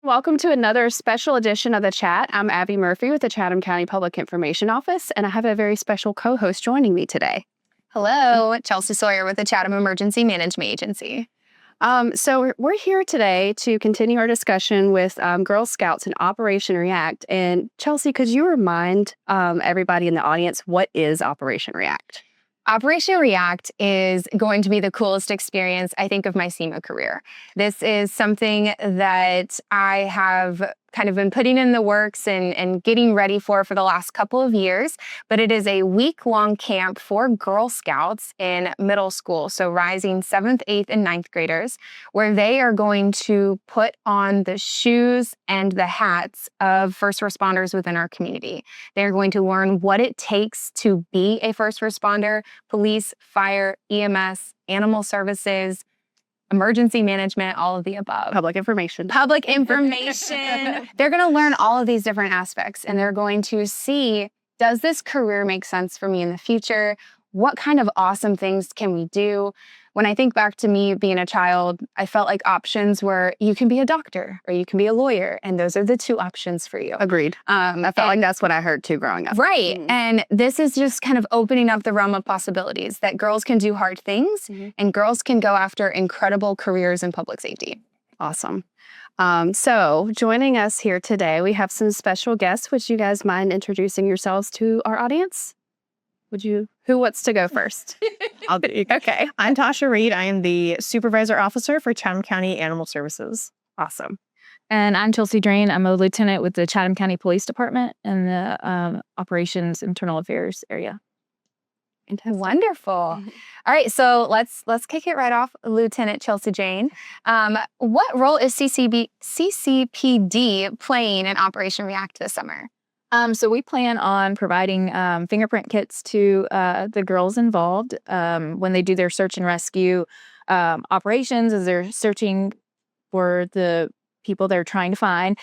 Welcome to another special edition of The Chat. I'm Abby Murphy with the Chatham County Public Information Office, and I have a very special co-host joining me today. Hello, Chelsea Sawyer with the Chatham Emergency Management Agency. So we're here today to continue our discussion with Girl Scouts and Operation React. And Chelsea, could you remind everybody in the audience what is Operation React? Operation React is going to be the coolest experience, I think, of my SEMA career. This is something that I have kind of been putting in the works and getting ready for the last couple of years, but it is a week-long camp for Girl Scouts in middle school, so rising 7th, 8th, and 9th graders, where they are going to put on the shoes and the hats of first responders within our community. They're going to learn what it takes to be a first responder, police, fire, EMS, animal services, emergency management, all of the above. Public information. Public information. They're going to learn all of these different aspects, and they're going to see, does this career make sense for me in the future? What kind of awesome things can we do? When I think back to me being a child, I felt like options were you can be a doctor or you can be a lawyer, and those are the two options for you. Agreed. I felt like that's what I heard too growing up. Right. And this is just kind of opening up the realm of possibilities that girls can do hard things and girls can go after incredible careers in public safety. Awesome. So joining us here today, we have some special guests. Would you guys mind introducing yourselves to our audience? Who wants to go first? Okay. I'm Tasha Reed. I am the Supervisor Officer for Chatham County Animal Services. Awesome. And I'm Chelsea Drain. I'm a lieutenant with the Chatham County Police Department in the Operations Internal Affairs area. Wonderful. All right, so let's kick it right off, Lieutenant Chelsea Jane. What role is CCPD playing in Operation React this summer? So we plan on providing fingerprint kits to the girls involved when they do their search and rescue operations, as they're searching for the people they're trying to find.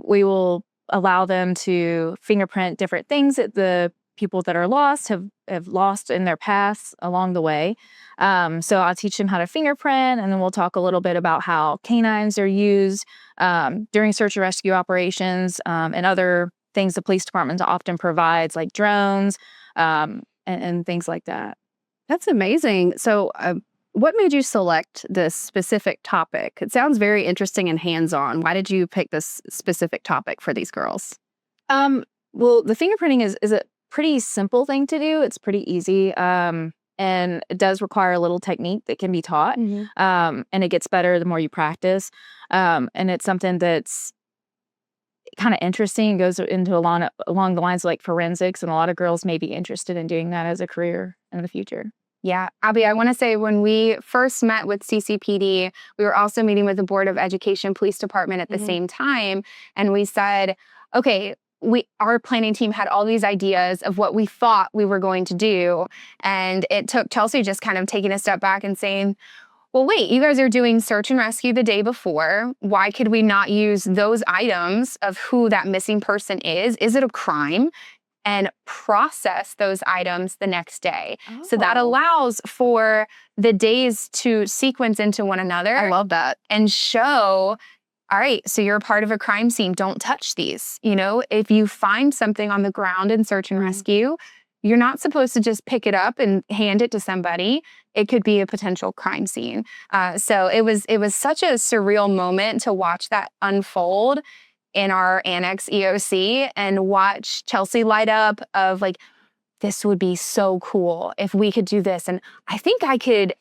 We will allow them to fingerprint different things that the people that are lost have lost in their paths along the way. So I'll teach them how to fingerprint, and then we'll talk a little bit about how canines are used during search and rescue operations and other things the police department often provides, like drones and things like that. That's amazing. So what made you select this specific topic? It sounds very interesting and hands-on. Why did you pick this specific topic for these girls? Well, the fingerprinting is a pretty simple thing to do. It's pretty easy. And it does require a little technique that can be taught. And it gets better the more you practice. And it's something that's kind of interesting. It goes into along the lines of like forensics, and a lot of girls may be interested in doing that as a career in the future. Yeah, Abby, I want to say when we first met with CCPD, we were also meeting with the Board of Education Police Department at the same time. And we said, okay, our planning team had all these ideas of what we thought we were going to do. And it took Chelsea just kind of taking a step back and saying, well, wait, you guys are doing search and rescue the day before. Why could we not use those items of who that missing person is? Is it a crime? And process those items the next day. So that allows for the days to sequence into one another. I love that. And show, all right, so you're a part of a crime scene. Don't touch these. You know, if you find something on the ground in search and rescue, you're not supposed to just pick it up and hand it to somebody. It could be a potential crime scene. So it was such a surreal moment to watch that unfold in our annex EOC and watch Chelsea light up of like, this would be so cool if we could do this. And I think I can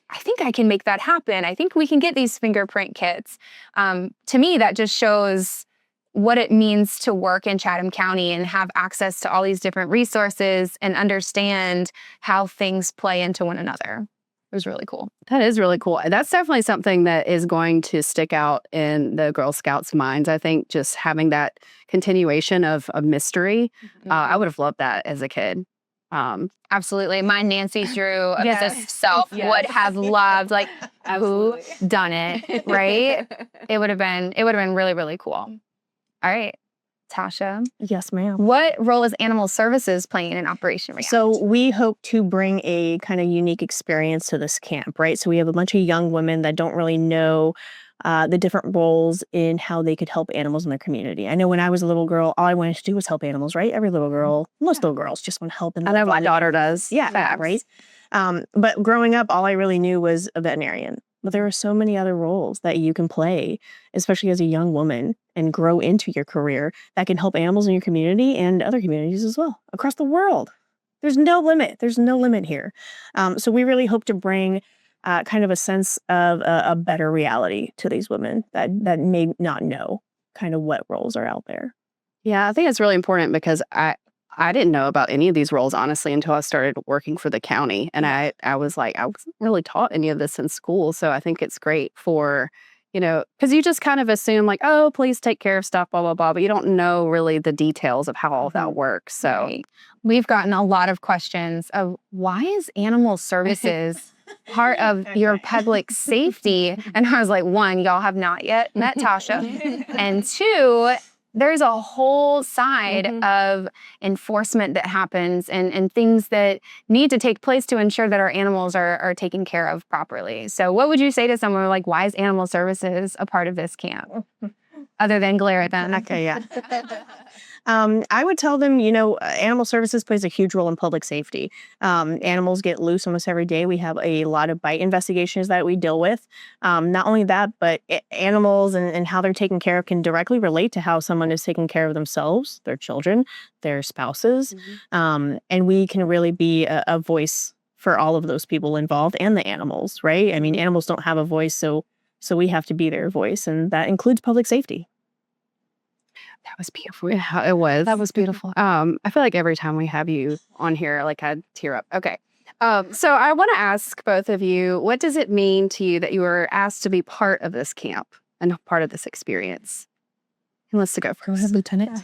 make that happen. I think we can get these fingerprint kits. To me, that just shows what it means to work in Chatham County and have access to all these different resources and understand how things play into one another. It was really cool. That is really cool. That's definitely something that is going to stick out in the Girl Scouts' minds. I think just having that continuation of a mystery, I would have loved that as a kid. Absolutely. My Nancy Drew obsessive self would have loved, like, who done it, right? It would have been really, really cool. All right. Tasha, Yes, ma'am. what role is Animal Services playing in Operation React? So we hope to bring a kind of unique experience to this camp, right? So we have a bunch of young women that don't really know the different roles in how they could help animals in their community. I know when I was a little girl, all I wanted to do was help animals, right? Every little girl, most little girls just want to help. I know my daughter does. Yeah, Facts. right. But growing up, all I really knew was a veterinarian. But there are so many other roles that you can play, especially as a young woman, and grow into your career that can help animals in your community and other communities as well across the world. There's no limit. There's no limit here. So we really hope to bring kind of a sense of a better reality to these women that may not know kind of what roles are out there. Yeah, I think it's really important because I didn't know about any of these roles, honestly, until I started working for the county. And I was like, I wasn't really taught any of this in school. So I think it's great for, because you just kind of assume like, oh, please take care of stuff, blah, blah, blah. But you don't know really the details of how all that works. So Right. We've gotten a lot of questions of why is animal services part of your public safety? And I was like, one, y'all have not yet met Tasha. And two, there's a whole side of enforcement that happens and things that need to take place to ensure that our animals are taken care of properly. So what would you say to someone like, why is animal services a part of this camp? Other than glare at them. Okay, yeah. I would tell them, animal services plays a huge role in public safety. Animals get loose almost every day. We have a lot of bite investigations that we deal with. Not only that, but animals and how they're taken care of can directly relate to how someone is taking care of themselves, their children, their spouses. And we can really be a voice for all of those people involved and the animals, right? I mean, animals don't have a voice, so we have to be their voice, and that includes public safety. that was beautiful. Yeah, it was. That was beautiful. I feel like every time we have you on here, like I tear up. Okay. So I want to ask both of you, what does it mean to you that you were asked to be part of this camp and part of this experience? Who wants to go first? Go ahead, Lieutenant.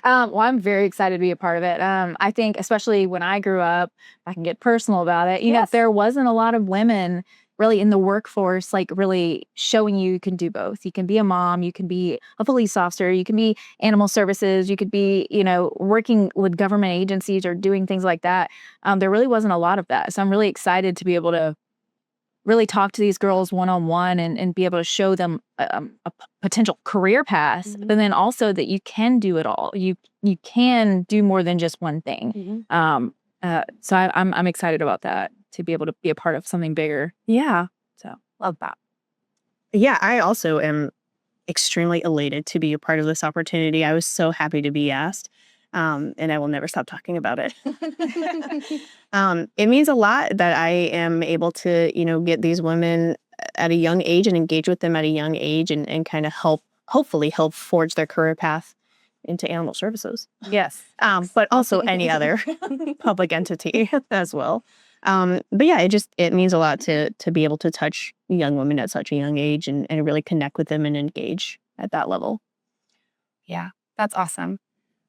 Well, I'm very excited to be a part of it. I think, especially when I grew up, I can get personal about it. Yes. There wasn't a lot of women really in the workforce, like really showing you can do both. You can be a mom, you can be a police officer, you can be animal services, you could be, working with government agencies or doing things like that. There really wasn't a lot of that. So I'm really excited to be able to really talk to these girls one-on-one and be able to show them a potential career path, but then also that you can do it all. You can do more than just one thing. So I'm excited about that, to be able to be a part of something bigger. Yeah. So love that. Yeah, I also am extremely elated to be a part of this opportunity. I was so happy to be asked, and I will never stop talking about it. It means a lot that I am able to, get these women at a young age and engage with them at a young age and kind of hopefully help forge their career path into animal services. Yes. But also any other public entity as well. But yeah, it means a lot to be able to touch young women at such a young age and really connect with them and engage at that level. Yeah, that's awesome.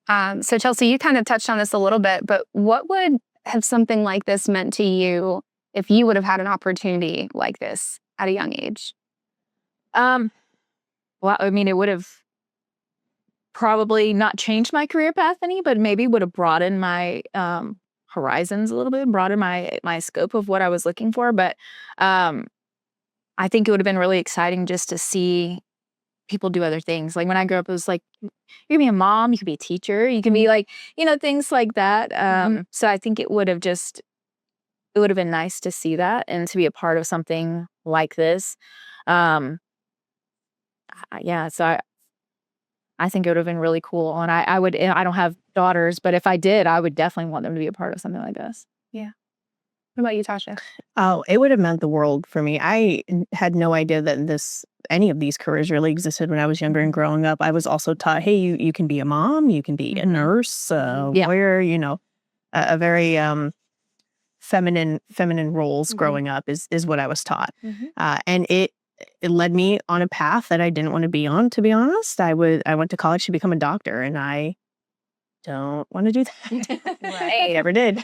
So Chelsea, you kind of touched on this a little bit, but what would have something like this meant to you if you would have had an opportunity like this at a young age? Well, I mean, it would have probably not changed my career path any, but maybe would have broadened my horizons a little bit, broadened my scope of what I was looking for. But I think it would have been really exciting just to see people do other things. Like when I grew up, it was like, you could be a mom, you could be a teacher, you can be like, things like that. So I think it would have been nice to see that and to be a part of something like this. Yeah, so I think it would have been really cool. And I don't have daughters, but if I did, I would definitely want them to be a part of something like this. Yeah. What about you, Tasha? Oh, it would have meant the world for me. I had no idea that any of these careers really existed when I was younger and growing up. I was also taught, hey, you can be a mom, you can be a nurse, lawyer, a very feminine roles growing up is what I was taught. And it led me on a path that I didn't want to be on, to be honest. I went to college to become a doctor, and I don't want to do that. Right. Never did.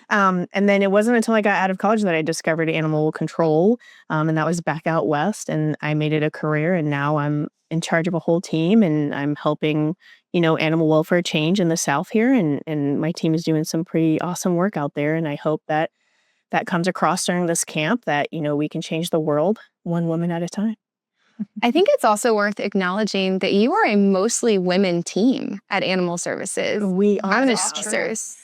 And then it wasn't until I got out of college that I discovered animal control. And that was back out west, and I made it a career, and now I'm in charge of a whole team, and I'm helping, animal welfare change in the South here. And my team is doing some pretty awesome work out there. And I hope that comes across during this camp, that, we can change the world one woman at a time. I think it's also worth acknowledging that you are a mostly women team at Animal Services. We are as this true. officers.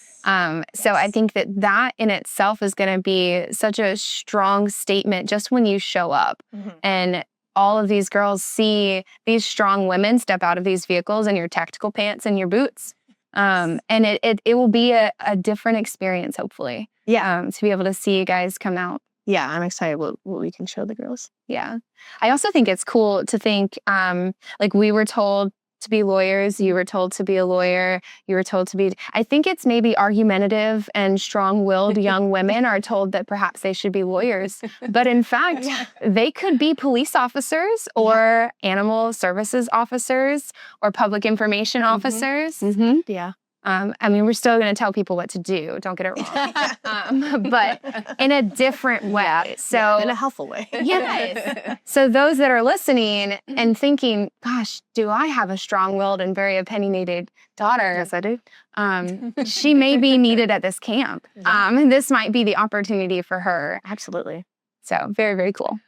So I think that in itself is going to be such a strong statement just when you show up. And all of these girls see these strong women step out of these vehicles in your tactical pants and your boots. And it will be a different experience, hopefully. Yeah. To be able to see you guys come out. Yeah, I'm excited what we can show the girls. Yeah. I also think it's cool to think, like we were told to be lawyers, you were told to be a lawyer, you were told to be, I think it's maybe argumentative and strong-willed young women are told that perhaps they should be lawyers. But in fact, they could be police officers or animal services officers or public information officers. Yeah. I mean, we're still going to tell people what to do. Don't get it wrong. But in a different way. So In a helpful way. yes. So those that are listening and thinking, gosh, do I have a strong-willed and very opinionated daughter? Yes, I do. She may be needed at this camp. And this might be the opportunity for her. Absolutely. So very, very cool.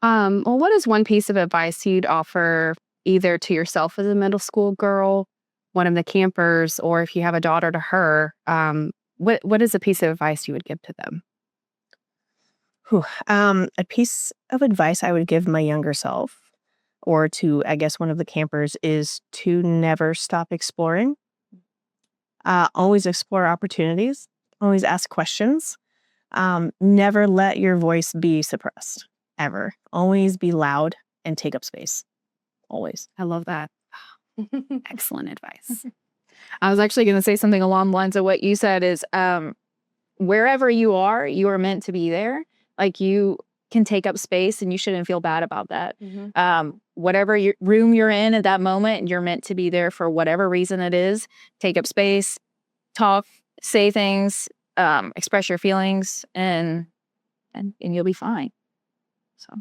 Well, what is one piece of advice you'd offer either to yourself as a middle school girl, one of the campers, or if you have a daughter to her, what is a piece of advice you would give to them? A piece of advice I would give my younger self, or to, I guess, one of the campers, is to never stop exploring. Always explore opportunities. Always ask questions. Never let your voice be suppressed, ever. Always be loud and take up space. Always. I love that. Excellent advice. I was actually going to say something along the lines of what you said is wherever you are meant to be there. Like you can take up space and you shouldn't feel bad about that. Whatever room you're in at that moment, you're meant to be there for whatever reason it is. Take up space, talk, say things, express your feelings, and you'll be fine. So,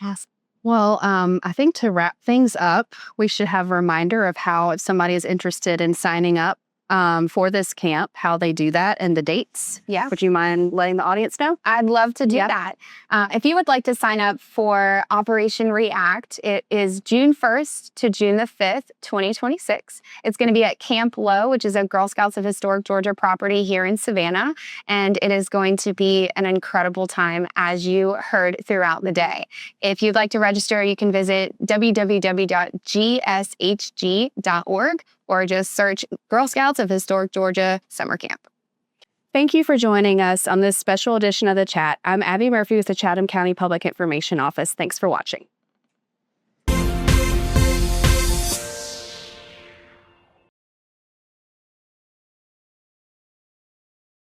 Yes. Well, I think to wrap things up, we should have a reminder of how, if somebody is interested in signing up for this camp, how they do that and the dates. Yeah. Would you mind letting the audience know? I'd love to do Yeah. that. If you would like to sign up for Operation React, it is June 1st to June the 5th, 2026. It's going to be at Camp Low, which is a Girl Scouts of Historic Georgia property here in Savannah. And it is going to be an incredible time, as you heard throughout the day. If you'd like to register, you can visit www.gshg.org or just search Girl Scouts of Historic Georgia Summer Camp. Thank you for joining us on this special edition of The Chat. I'm Abby Murphy with the Chatham County Public Information Office. Thanks for watching.